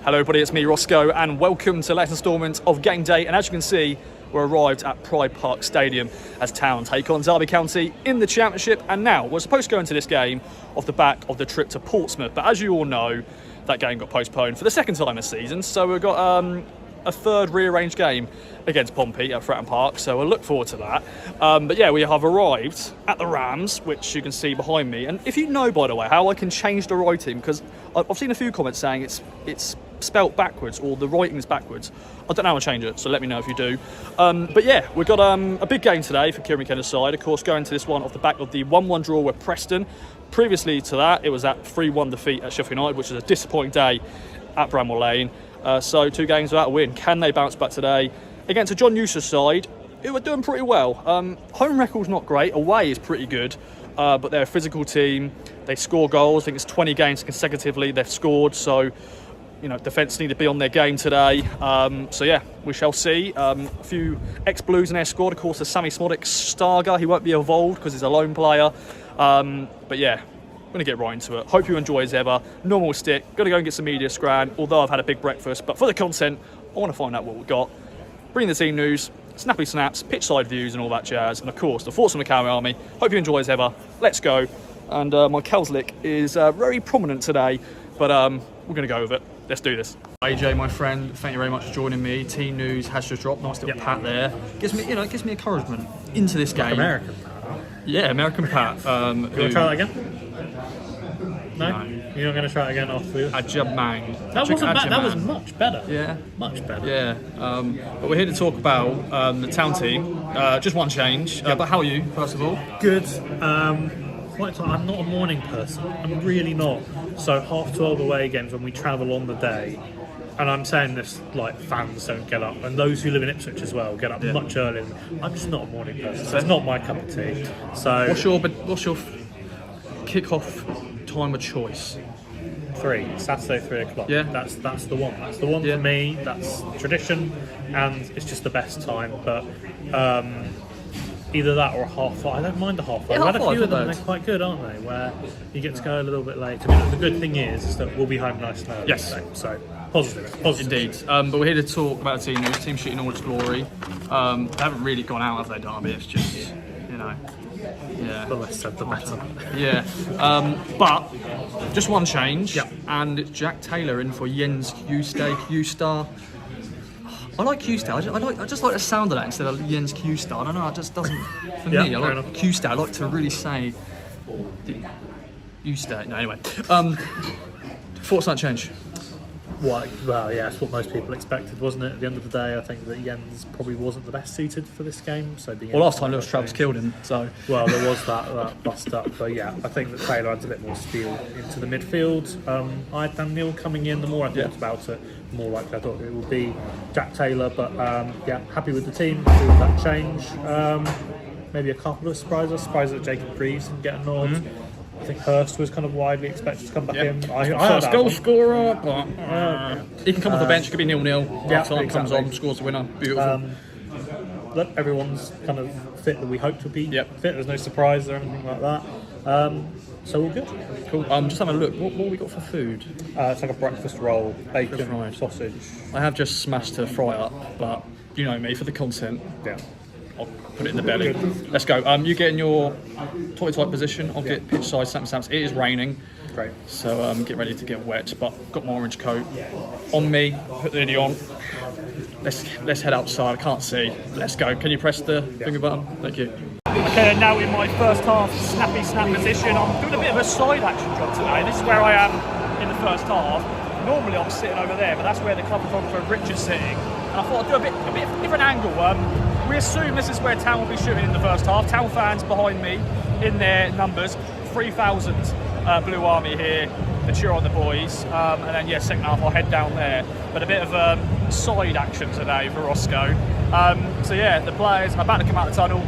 Hello everybody, it's me Rossco and welcome to the latest instalment of Game Day. And as you can see, we're arrived at Pride Park Stadium as Town take on Derby County in the Championship. And now we're supposed to go into this game off the back of the trip to Portsmouth, but as you all know, that game got postponed for the second time this season. So we've got a third rearranged game against Pompey at Fratton Park, so we'll look forward to that. But yeah, we have arrived at the Rams, which you can see behind me. And if you know, by the way, how I can change the writing, because I've seen a few comments saying it's spelt backwards or the writing's backwards. I don't know how to change it, so let me know if you do. But yeah, we've got a big game today for Kieran McKenna's side. Of course, going to this one off the back of the 1-1 draw with Preston. Previously to that, it was that 3-1 defeat at Sheffield United, which was a disappointing day at Bramall Lane. So 2 games without a win. Can they bounce back today against a John Eustace side who are doing pretty well? Home record's not great, away is pretty good, but they're a physical team. They score goals. I think it's 20 games consecutively they've scored, so you know, defence need to be on their game today. So yeah, we shall see. A few ex-Blues in their squad. Of course, there's Sammy Smodic, Starger. He won't be involved because he's a lone player. But yeah, I'm going to get right into it. Hope you enjoy as ever. Normal stick. Got to go and get some media scran, although I've had a big breakfast. But for the content, I want to find out what we've got. Bring the team news, snappy snaps, pitch side views and all that jazz. And of course, the thoughts from the Cowboy Army. Hope you enjoy as ever. Let's go. And my Kelslick is very prominent today, but we're going to go with it. Let's do this. AJ, my friend, thank you very much for joining me. Team news has just dropped. Nice little pat there. Gives me, it gives me encouragement into this game. American. Yeah, American Pat. You want to try that again? No? You're not going to try it again after Ajamang. That wasn't bad. That was much better. Yeah. Much better. Yeah. But we're here to talk about the Town team. Just one change. But how are you, first of all? Good. I'm not a morning person. I'm really not. So 12:30 away games when we travel on the day, and I'm saying this like fans don't get up, and those who live in Ipswich as well get up much earlier. I'm just not a morning person. So it's not my cup of tea. So what's your kick-off time of choice? 3 Saturday 3 o'clock. Yeah, that's the one. That's the one for me. That's tradition, and it's just the best time. But either that or a half 5. I don't mind a half 5. Yeah, I've had a few of them. bad. They're quite good, aren't they? Where you get to go a little bit late. I mean, the good thing is that we'll be home nice and early. Yes. Today, so positive. Indeed. But we're here to talk about the team news. Team shooting all its glory. They haven't really gone out, have they, Derby? It's just, you know. Yeah. The less said, the better. Yeah. But just one change. Yeah. And it's Jack Taylor in for Jens Q-Star. I like Q-Star. I just like the sound of that instead of Jens Q-Star. I don't know. It just doesn't. For me, I like Q-Star. I like to really say Q-Star. No, anyway. Thoughts on that change? Well, yeah, that's what most people expected, wasn't it? At the end of the day, I think that Jens probably wasn't the best suited for this game. So last time Lewis Travis killed him. So there was that bust up. But yeah, I think that Taylor adds a bit more steel into the midfield. I had Dan Neil coming in. The more I thought about it, the more likely I thought it would be Jack Taylor. But yeah, happy with the team. Happy with that change. Maybe a couple of surprises. Surprised that Jacob Greaves didn't get a nod. I think Hurst was kind of widely expected to come back in. First goal scorer, but he can come off the bench. It could be 0-0. Yeah, exactly. Comes on, scores the winner. Beautiful. Look, everyone's kind of fit that we hoped would be fit. There's no surprise or anything like that. So all good. Cool. Just having a look. What have we got for food? It's like a breakfast roll, bacon, sausage. I have just smashed a fry up, but you know me for the content. Yeah. I'll put it in the belly. Good. Let's go. You get in your toilet type position. I'll get pitch side stamps. It is raining. Great. So get ready to get wet. But got my orange coat on me. Put the hoodie on. Let's head outside. I can't see. Let's go. Can you press the finger button? Thank you. Okay, now in my first half snappy snap position. I'm doing a bit of a side action job today. This is where I am in the first half. Normally I'm sitting over there, but that's where the club photographer Rich is sitting. And I thought I'd do a bit different angle. We assume this is where Town will be shooting in the first half. Town fans behind me in their numbers. 3,000 Blue Army here to cheer on the boys. And then, yeah, second half I'll head down there. But a bit of side action today for Rossco. So, yeah, the players are about to come out of the tunnel.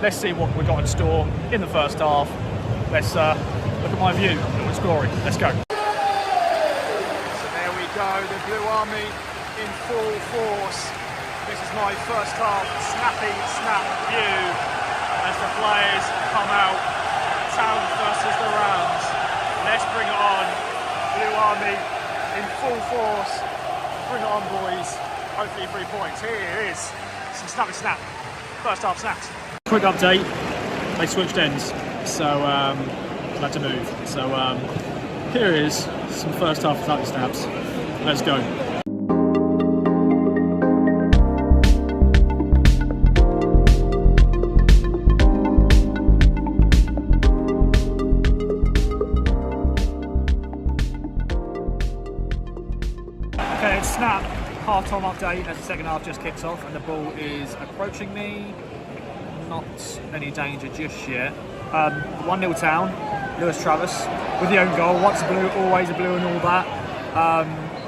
Let's see what we've got in store in the first half. Let's look at my view of its glory. Let's go. So there we go, the Blue Army in full force. This is my first half snappy snap view as the players come out. Town versus the Rams. Let's bring it on. Blue Army in full force. Bring it on, boys. Hopefully 3 points. Here it is. Some snappy snap. First half snaps. Quick update. They switched ends, so I had to move. So here is some first half snappy snaps. Let's go. Okay, it's snap. Half-time update as the second half just kicks off and the ball is approaching me. Not any danger just yet. 1-0 Town. Lewis Travis with the own goal. Once a blue, always a blue and all that.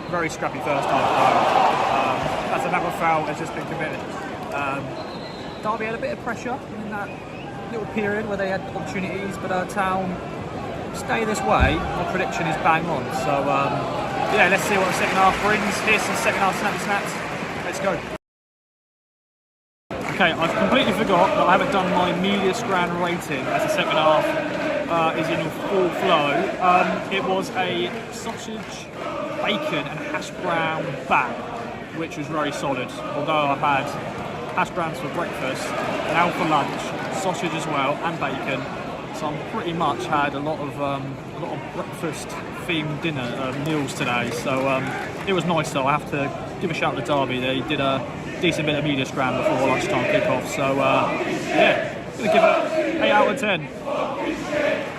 Very scrappy first half though. As another foul has just been committed. Derby had a bit of pressure in that little period where they had opportunities, but Town stay this way. My prediction is bang on. So yeah, let's see what the second half brings. Here's some second half snappy snaps. Let's go. Okay, I've completely forgot that I haven't done my media scran rating as the second half is in full flow. It was a sausage, bacon and hash brown bang, which was very solid. Although I've had hash browns for breakfast, now for lunch, sausage as well and bacon. So I'm pretty much had a lot of breakfast themed dinner meals today. So it was nice though. I have to give a shout to Derby. They did a decent bit of media scram before lunchtime kickoff. So yeah, gonna give it 8 out of 10,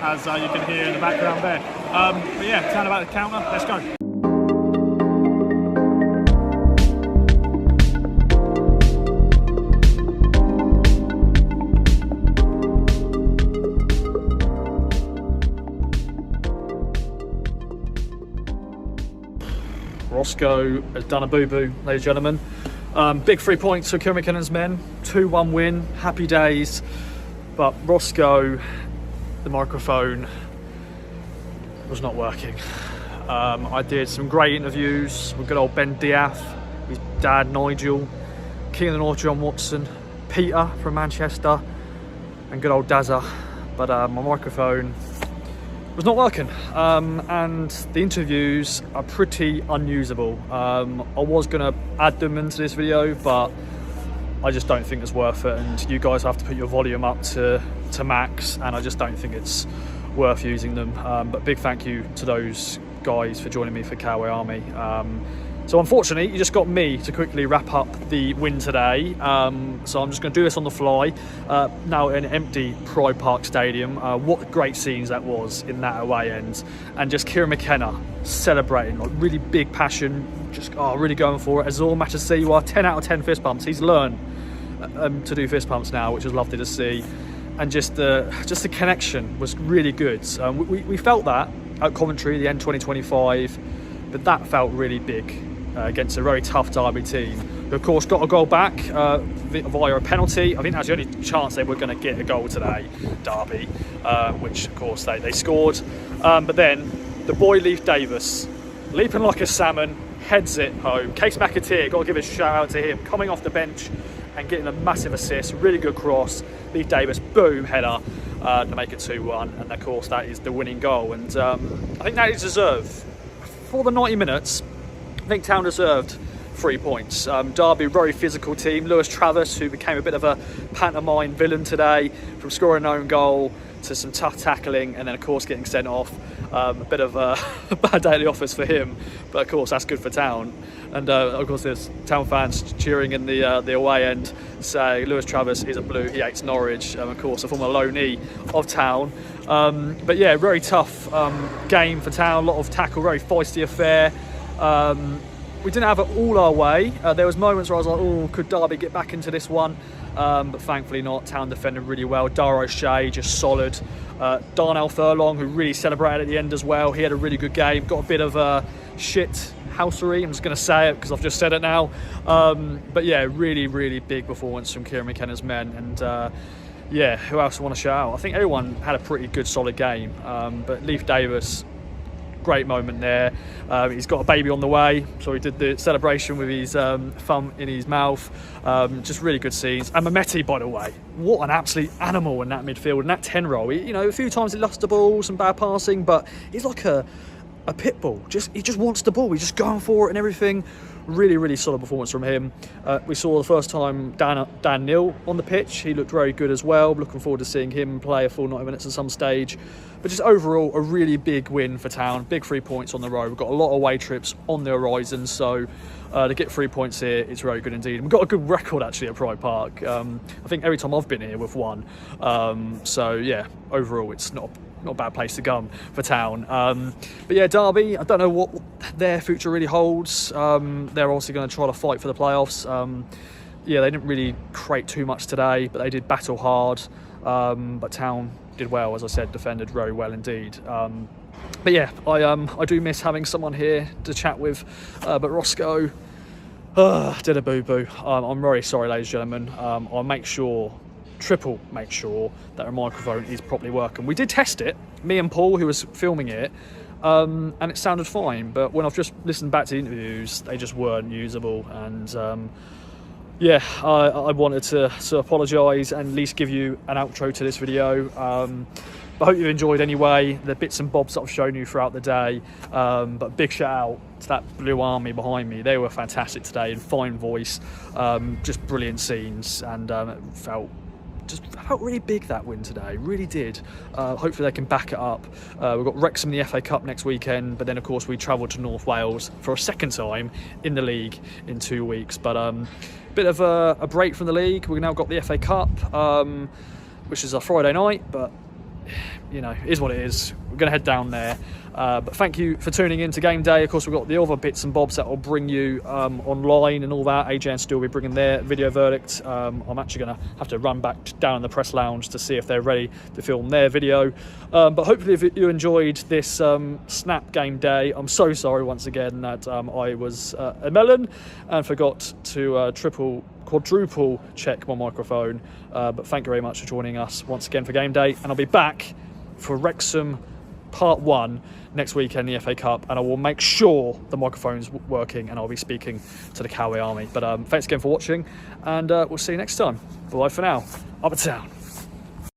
as you can hear in the background there. But yeah, Town about the counter. Let's go. Rossco has done a boo-boo, ladies and gentlemen. Big 3 points for Kieran McKinnon's men. 2-1 win, happy days. But Rossco, the microphone was not working. I did some great interviews with good old Ben Diath, his dad Nigel, King of the North John Watson, Peter from Manchester, and good old Dazza. But my microphone was not working, and the interviews are pretty unusable. I was going to add them into this video, but I just don't think it's worth it, and you guys have to put your volume up to max, and I just don't think it's worth using them. But big thank you to those guys for joining me for Cowboy Army. So unfortunately, you just got me to quickly wrap up the win today. So I'm just going to do this on the fly. Now in an empty Pride Park Stadium. What great scenes that was in that away end. And just Kieran McKenna celebrating, like really big passion, just really going for it. Azor Matasiwa, 10 out of 10 fist pumps. He's learned to do fist pumps now, which is lovely to see. And just the connection was really good. We felt that at Coventry, the end 2025, but that felt really big. Against a very tough Derby team, who of course got a goal back via a penalty. I think that's the only chance they were going to get a goal today, Derby, which of course they scored. But then the boy Leif Davis, leaping like a salmon, heads it home. Case McAteer, got to give a shout out to him, coming off the bench and getting a massive assist, really good cross. Leif Davis, boom, header to make it 2-1, and of course that is the winning goal. And I think that is deserved. For the 90 minutes, I think Town deserved 3 points. Derby, very physical team. Lewis Travis, who became a bit of a pantomime villain today, from scoring an own goal to some tough tackling, and then of course getting sent off. A bit of a bad day at the office for him, but of course that's good for Town. And of course there's Town fans cheering in the away end, say Lewis Travis is a blue, he hates Norwich. Of course a former loanee of Town. But yeah, very tough game for Town. A lot of tackle, very feisty affair. We didn't have it all our way. There was moments where I was like, oh, could Derby get back into this one? But thankfully not. Town defended really well. Dara O'Shea, just solid. Darnell Furlong, who really celebrated at the end as well. He had a really good game. Got a bit of shit housery. I'm just going to say it because I've just said it now. But yeah, really, really big performance from Kieran McKenna's men. And yeah, who else I want to shout out? I think everyone had a pretty good, solid game. But Leif Davis, great moment there. He's got a baby on the way, so he did the celebration with his thumb in his mouth. Just really good scenes. And Mehmeti, by the way, what an absolute animal in that midfield, in that 10 role. You know, a few times he lost the ball, some bad passing, but he's like a pit bull. He just wants the ball. He's just going for it and everything. really, really solid performance from him. We saw the first time Dan Neal on the pitch. He looked very good as well. Looking forward to seeing him play a full 90 minutes at some stage. But just overall, a really big win for Town. Big 3 points on the road. We've got a lot of away trips on the horizon, so to get 3 points here, it's very good indeed. We've got a good record actually at Pride Park. I think every time I've been here, we've won. So yeah, overall, it's not a bad place to come for Town. But yeah, Derby, I don't know what their future really holds. They're obviously going to try to fight for the playoffs. Yeah, they didn't really create too much today, but they did battle hard. But Town did well, as I said, defended very well indeed. But yeah, I do miss having someone here to chat with. But Rossco did a boo-boo. I'm very sorry, ladies and gentlemen. I'll triple make sure that our microphone is properly working. We did test it, me and Paul, who was filming it, and it sounded fine. But when I've just listened back to the interviews, they just weren't usable. And yeah, I wanted to apologise and at least give you an outro to this video. But I hope you've enjoyed anyway, the bits and bobs that I've shown you throughout the day. But big shout out to that Blue Army behind me. They were fantastic today, in fine voice, just brilliant scenes, and it felt really big, that win today, really did. Hopefully they can back it up. We've got Wrexham in the FA Cup next weekend, but then of course we travel to North Wales for a second time in the league in 2 weeks. But bit of a break from the league. We've now got the FA Cup, which is a Friday night, but you know, it is what it is. We're going to head down there. But thank you for tuning in to Game Day. Of course, we've got the other bits and bobs that will bring you online and all that. AJ and Stu will be bringing their video verdict. I'm actually going to have to run back down in the press lounge to see if they're ready to film their video. But hopefully, if you enjoyed this snap Game Day, I'm so sorry once again that I was a melon and forgot to quadruple check my microphone. But thank you very much for joining us once again for Game Day, and I'll be back for Wrexham Part 1 next weekend, the FA Cup, and I will make sure the microphone's working and I'll be speaking to the Coway Army. But thanks again for watching, and we'll see you next time. Bye for now. Up and Town.